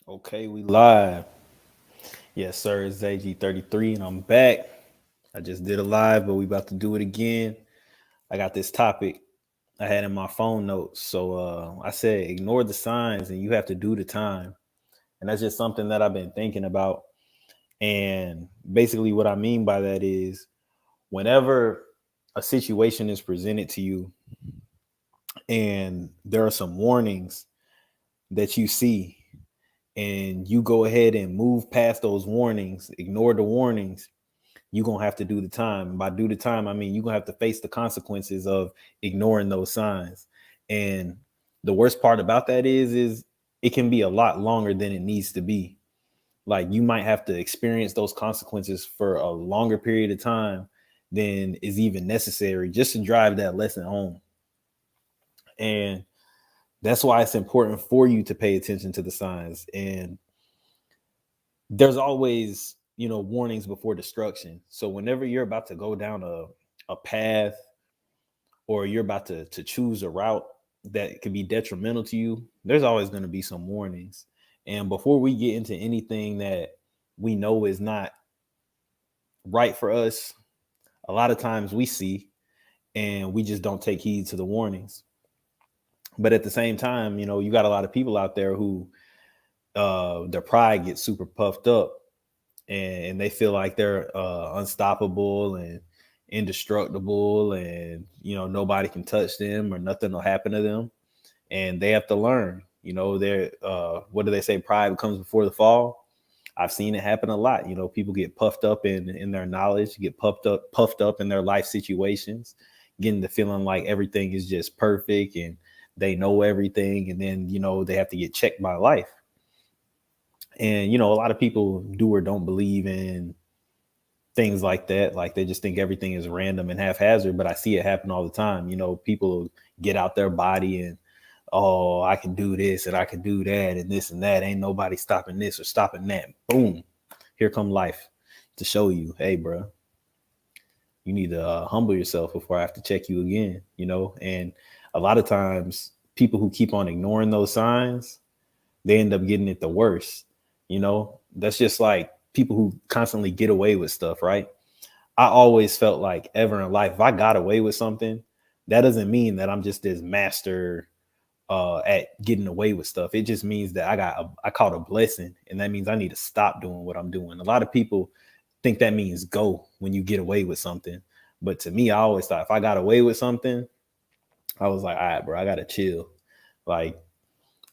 Okay, we live. Yes, sir. It's AG33 and I'm back. I just did a live, but we about to do it again. I got this topic I had in my phone notes. So I said ignore the signs and you have to do the time. And that's just something that I've been thinking about. And basically what I mean by that is whenever a situation is presented to you and there are some warnings that you see and you go ahead and move past those warnings, ignore the warnings, you're gonna have to do the time. And by do the time, I mean you're gonna have to face the consequences of ignoring those signs. And the worst part about that is it can be a lot longer than it needs to be. Like you might have to experience those consequences for a longer period of time than is even necessary just to drive that lesson home. And that's why it's important for you to pay attention to the signs. And there's always, warnings before destruction. So whenever you're about to go down a path or you're about to choose a route that could be detrimental to you, there's always going to be some warnings. And before we get into anything that we know is not right for us, a lot of times we see and we just don't take heed to the warnings. But at the same time, you got a lot of people out there who their pride gets super puffed up and they feel like they're unstoppable and indestructible and nobody can touch them or nothing will happen to them, and they have to learn. They're what do they say, pride comes before the fall. I've seen it happen a lot. People get puffed up in their knowledge, get puffed up in their life situations, getting the feeling like everything is just perfect and they know everything, and then they have to get checked by life. And a lot of people do or don't believe in things like that. Like they just think everything is random and haphazard. But I see it happen all the time. People get out their body and, oh, I can do this and I can do that and this and that. Ain't nobody stopping this or stopping that. Boom, here come life to show you, hey, bro, you need to humble yourself before I have to check you again. And a lot of times people who keep on ignoring those signs, they end up getting it the worst. That's just like people who constantly get away with stuff, right? I always felt like ever in life, if I got away with something, that doesn't mean that I'm just this master at getting away with stuff. It just means that I caught a blessing, and that means I need to stop doing what I'm doing. A lot of people think that means go when you get away with something, but to me, I always thought if I got away with something, I was like, all right, bro, I gotta chill. Like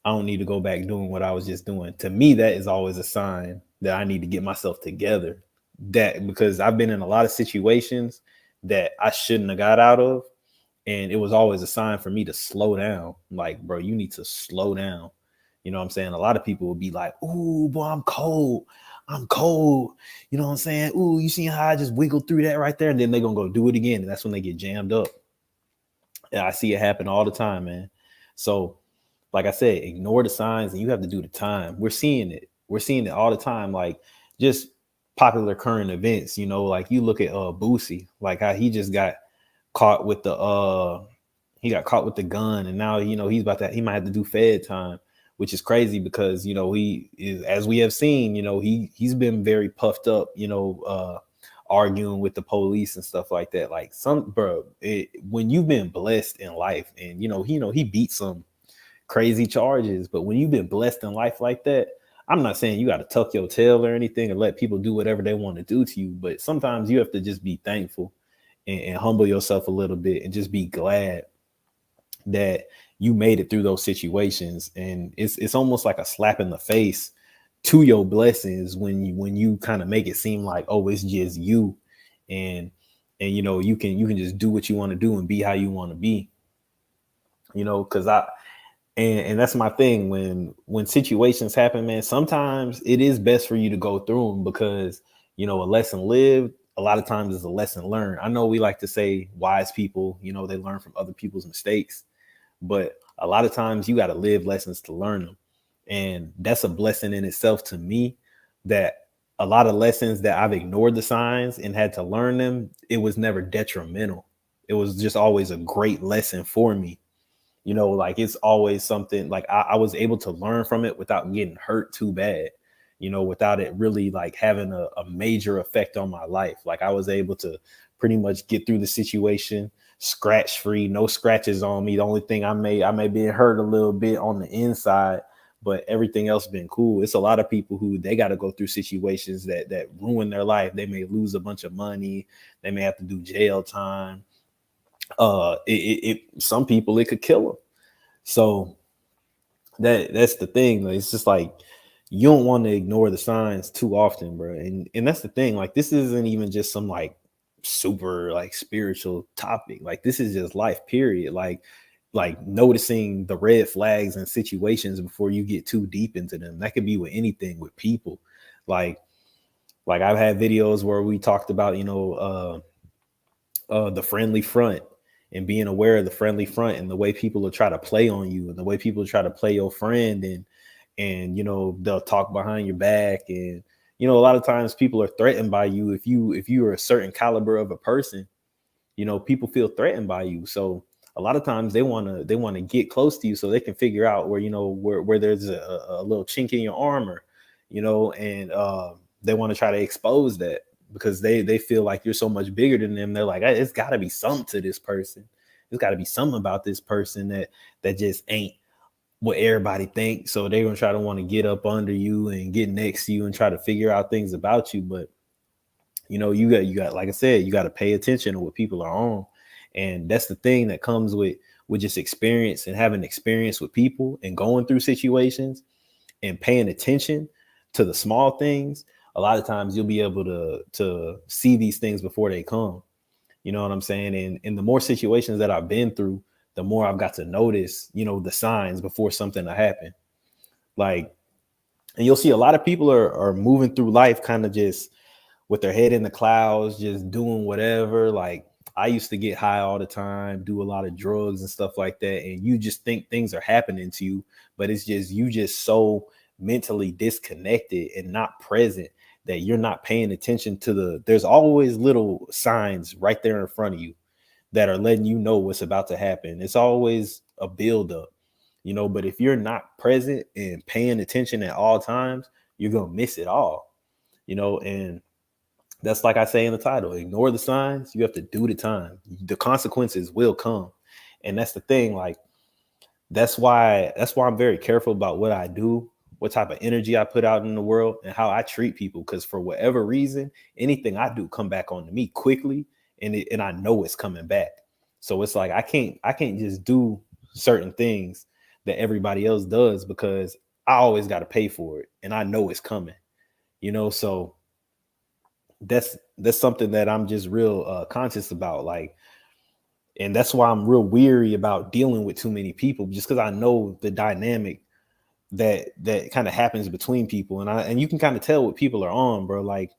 I don't need to go back doing what I was just doing. To me, that is always a sign that I need to get myself together. That because I've been in a lot of situations that I shouldn't have got out of. And it was always a sign for me to slow down. Like, bro, you need to slow down. You know what I'm saying? A lot of people will be like, ooh, boy, I'm cold. I'm cold. You know what I'm saying? Ooh, you see how I just wiggled through that right there? And then they're going to go do it again. And that's when they get jammed up. And I see it happen all the time, man. So like I said, ignore the signs and you have to do the time. We're seeing it. We're seeing it all the time. Like just popular current events, like you look at Boosie, like how he just got caught with the gun, and now he might have to do Fed time, which is crazy because he is, as we have seen, he's been very puffed up, arguing with the police and stuff like that. Like when you've been blessed in life and he beat some crazy charges. But when you've been blessed in life like that, I'm not saying you got to tuck your tail or anything and let people do whatever they want to do to you. But sometimes you have to just be thankful and humble yourself a little bit and just be glad that you made it through those situations. And it's almost like a slap in the face to your blessings when you kind of make it seem like, oh, it's just you, and you can just do what you want to do and be how you want to be. Because and that's my thing. When situations happen, man, sometimes it is best for you to go through them because a lesson lived a lot of times is a lesson learned. I know we like to say wise people, they learn from other people's mistakes, but a lot of times you got to live lessons to learn them. And that's a blessing in itself to me, that a lot of lessons that I've ignored the signs and had to learn them, it was never detrimental. It was just always a great lesson for me. Like it's always something like I was able to learn from it without getting hurt too bad, without it really like having a major effect on my life. Like I was able to pretty much get through the situation scratch free, no scratches on me. The only thing I may be hurt a little bit on the inside, but everything else been cool. It's a lot of people who they got to go through situations that ruin their life. They may lose a bunch of money. They may have to do jail time. Some people it could kill them. So that's the thing. Like, it's just like you don't want to ignore the signs too often, bro. And that's the thing. Like this isn't even just some like super like spiritual topic. Like this is just life, period. Like noticing the red flags and situations before you get too deep into them. That could be with anything, with people. Like like I've had videos where we talked about, the friendly front and being aware of the friendly front and the way people will try to play on you and the way people try to play your friend and they'll talk behind your back. And a lot of times people are threatened by you. If you are a certain caliber of a person, people feel threatened by you. So a lot of times they want to get close to you so they can figure out where where there's a little chink in your armor, and they want to try to expose that because they feel like you're so much bigger than them. They're like, "Hey, it's got to be something to this person. There's got to be something about this person that just ain't what everybody thinks." So they're gonna try to want to get up under you and get next to you and try to figure out things about you. But you got like I said, you got to pay attention to what people are on. And that's the thing that comes with just experience and having experience with people and going through situations and paying attention to the small things. A lot of times you'll be able to see these things before they come. You know what I'm saying? And the more situations that I've been through, the more I've got to notice, the signs before something to happen. Like, and you'll see a lot of people are moving through life kind of just with their head in the clouds, just doing whatever. Like I used to get high all the time, do a lot of drugs and stuff like that. And you just think things are happening to you, but it's just, you just so mentally disconnected and not present that you're not paying attention to there's always little signs right there in front of you that are letting you know what's about to happen. It's always a buildup, but if you're not present and paying attention at all times, you're going to miss it all, and that's like I say in the title, ignore the signs. You have to do the time. The consequences will come. And that's the thing. Like, that's why I'm very careful about what I do, what type of energy I put out in the world, and how I treat people. Because for whatever reason, anything I do come back onto me quickly, and I know it's coming back. So it's like I can't just do certain things that everybody else does because I always got to pay for it, and I know it's coming. So that's something that I'm just real conscious about. Like, and that's why I'm real weary about dealing with too many people, just because I know the dynamic that kind of happens between people, and you can kind of tell what people are on, bro. Like,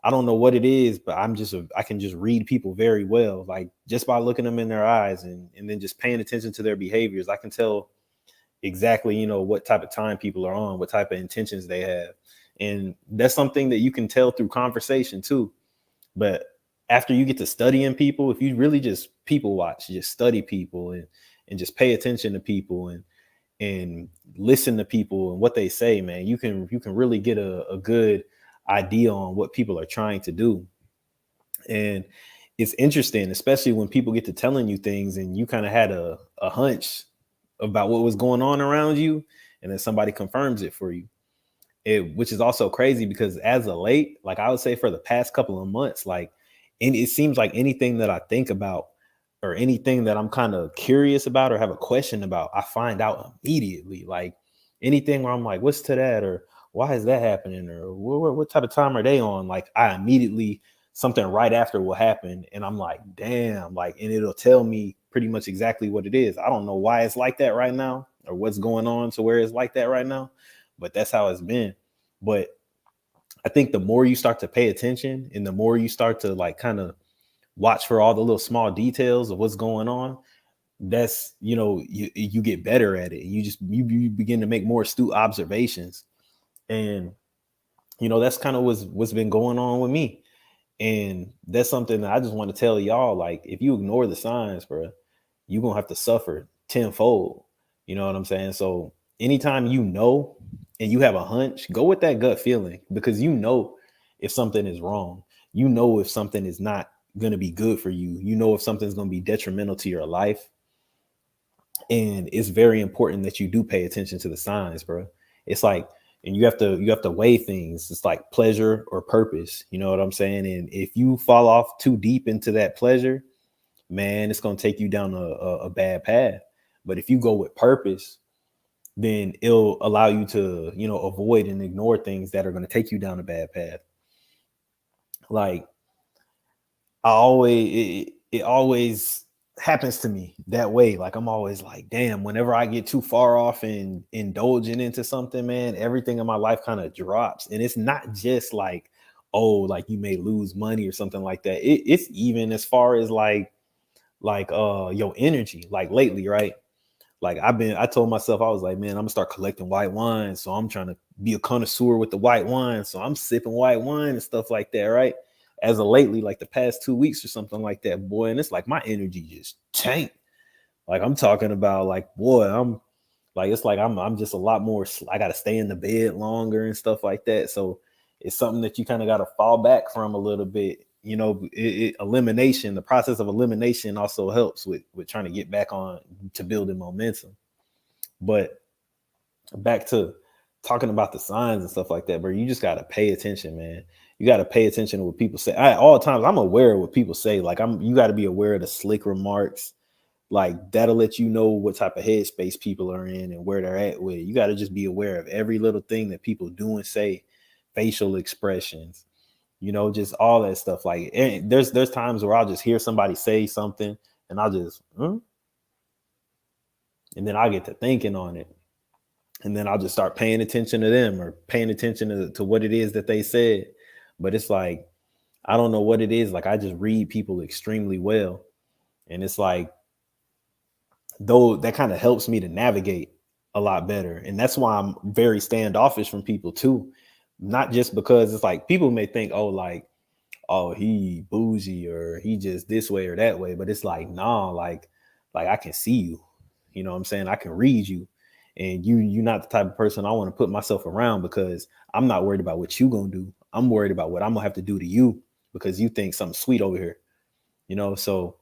I don't know what it is, but I can just read people very well, like just by looking them in their eyes and then just paying attention to their behaviors. I can tell exactly, what type of time people are on, what type of intentions they have. And that's something that you can tell through conversation too. But after you get to studying people, if you really just people watch, just study people and just pay attention to people and listen to people and what they say, man, you can really get a good idea on what people are trying to do. And it's interesting, especially when people get to telling you things and you kind of had a hunch about what was going on around you, and then somebody confirms it for you. Which is also crazy because as of late, like I would say for the past couple of months, like, and it seems like anything that I think about or anything that I'm kind of curious about or have a question about, I find out immediately. Like anything where I'm like, what's to that? Or why is that happening? Or what type of time are they on? Like I immediately, something right after will happen. And I'm like, damn, like, and it'll tell me pretty much exactly what it is. I don't know why it's like that right now or what's going on to where it's like that right now, but that's how it's been. But I think the more you start to pay attention and the more you start to like kind of watch for all the little small details of what's going on, that's, you get better at it. You begin to make more astute observations. And, that's kind of what's been going on with me. And that's something that I just want to tell y'all. Like, if you ignore the signs, bro, you're going to have to suffer tenfold. You know what I'm saying? So anytime you know and you have a hunch, go with that gut feeling, because you know if something is wrong. You know if something is not going to be good for you. You know if something's going to be detrimental to your life. And it's very important that you do pay attention to the signs, bro. It's like, and you have to weigh things. It's like pleasure or purpose. You know what I'm saying? And if you fall off too deep into that pleasure, man, it's going to take you down a bad path. But if you go with purpose, then it'll allow you to, avoid and ignore things that are going to take you down a bad path. Like, it always happens to me that way. Like, I'm always like, damn, whenever I get too far off and indulging into something, man, everything in my life kind of drops. And it's not just like, oh, like you may lose money or something like that. It's even as far as your energy. Like lately, right? Like I told myself, I was like, man, I'm gonna start collecting white wine. So I'm trying to be a connoisseur with the white wine. So I'm sipping white wine and stuff like that, right? As of lately, like the past 2 weeks or something like that, boy. And it's like my energy just tanked. Like I'm talking about, like, boy, I'm like, it's like I'm just a lot more. I got to stay in the bed longer and stuff like that. So it's something that you kind of got to fall back from a little bit. Elimination, the process of elimination also helps with trying to get back on to building momentum. But back to talking about the signs and stuff like that, bro, you just got to pay attention, man. You got to pay attention to what people say. All times I'm aware of what people say. Like you got to be aware of the slick remarks. Like that'll let you know what type of headspace people are in and where they're at with it. You got to just be aware of every little thing that people do and say, facial expressions, just all that stuff. Like there's times where I'll just hear somebody say something and I'll just, and then I'll get to thinking on it. And then I'll just start paying attention to them or paying attention to what it is that they said. But it's like, I don't know what it is. Like I just read people extremely well. And it's like, though that kind of helps me to navigate a lot better. And that's why I'm very standoffish from people too. Not just because it's like people may think, oh, like, oh, he bougie or he just this way or that way. But it's like, nah, like I can see you. You know what I'm saying? I can read you. And you're not the type of person I want to put myself around, because I'm not worried about what you gonna do. I'm worried about what I'm gonna have to do to you because you think something sweet over here. So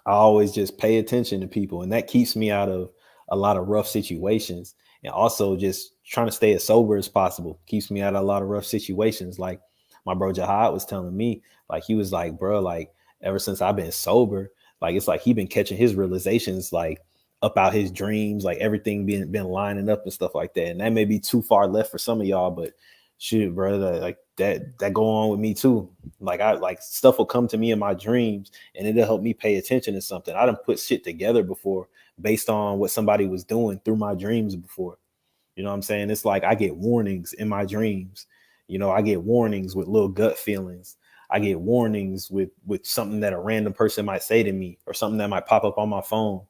I always just pay attention to people, and that keeps me out of a lot of rough situations. And also just trying to stay as sober as possible keeps me out of a lot of rough situations. Like my bro Jahad was telling me, like he was like, bro, like ever since I've been sober, like it's like he been catching his realizations like up out his dreams, like everything been lining up and stuff like that. And that may be too far left for some of y'all, but shoot, brother, like that go on with me too. Like I like stuff will come to me in my dreams and it'll help me pay attention to something. I done put shit together before based on what somebody was doing through my dreams before. You know what I'm saying? It's like I get warnings in my dreams. I get warnings with little gut feelings. I get warnings with something that a random person might say to me or something that might pop up on my phone.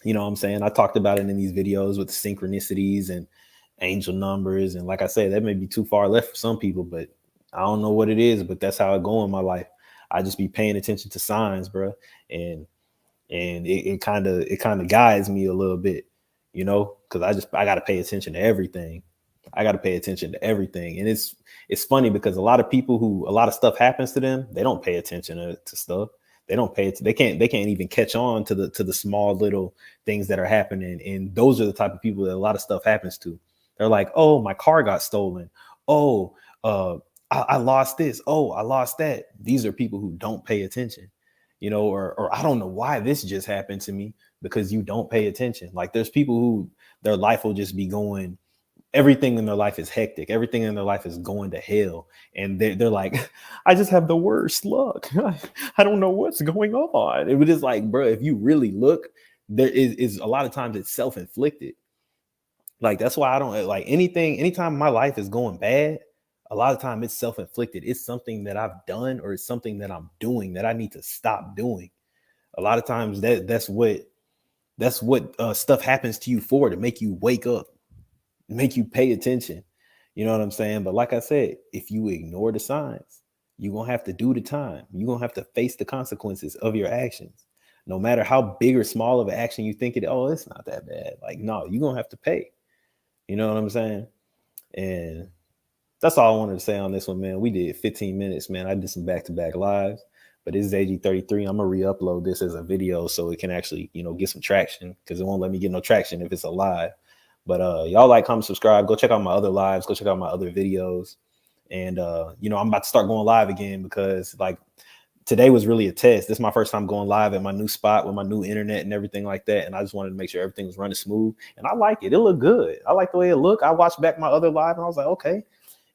You know what I'm saying? I talked about it in these videos with the synchronicities and angel numbers. And like I said, that may be too far left for some people, but I don't know what it is, but that's how it go in my life. I just be paying attention to signs, bro. And it kind of guides me a little bit, because I got to pay attention to everything. I got to pay attention to everything. And it's funny because a lot of people a lot of stuff happens to them, they don't pay attention to stuff. They don't pay it. They can't even catch on to the small little things that are happening. And those are the type of people that a lot of stuff happens to. They're like, oh, my car got stolen. Oh, I lost this. Oh, I lost that. These are people who don't pay attention, or I don't know why this just happened to me, because you don't pay attention. Like there's people who their life will just be going, everything in their life is hectic. Everything in their life is going to hell. And they're like, I just have the worst luck. I don't know what's going on. It was just like, bro, if you really look, there is a lot of times it's self-inflicted. Like, that's why I don't like anytime my life is going bad, a lot of time it's self-inflicted. It's something that I've done or it's something that I'm doing that I need to stop doing. A lot of times that's what stuff happens to you for, to make you wake up, make you pay attention. You know what I'm saying? But like I said, if you ignore the signs, you're going to have to do the time. You're going to have to face the consequences of your actions. No matter how big or small of an action you think it, oh, it's not that bad. Like, no, you're gonna have to pay. You know what I'm saying? And that's all I wanted to say on this one, man. We did 15 minutes, man. I did some back-to-back lives, but this is AG33. I'm gonna re-upload this as a video so it can actually, get some traction, because it won't let me get no traction if it's a live. But y'all like, comment, subscribe. Go check out my other lives. Go check out my other videos. And I'm about to start going live again, because like today was really a test. This is my first time going live at my new spot with my new internet and everything like that. And I just wanted to make sure everything was running smooth. And I like it. It looked good. I like the way it looked. I watched back my other live and I was like, okay,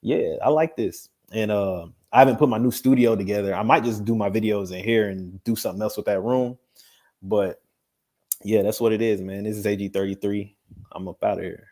yeah, I like this. And I haven't put my new studio together. I might just do my videos in here and do something else with that room. But yeah, that's what it is, man. This is AG33. I'm up out of here.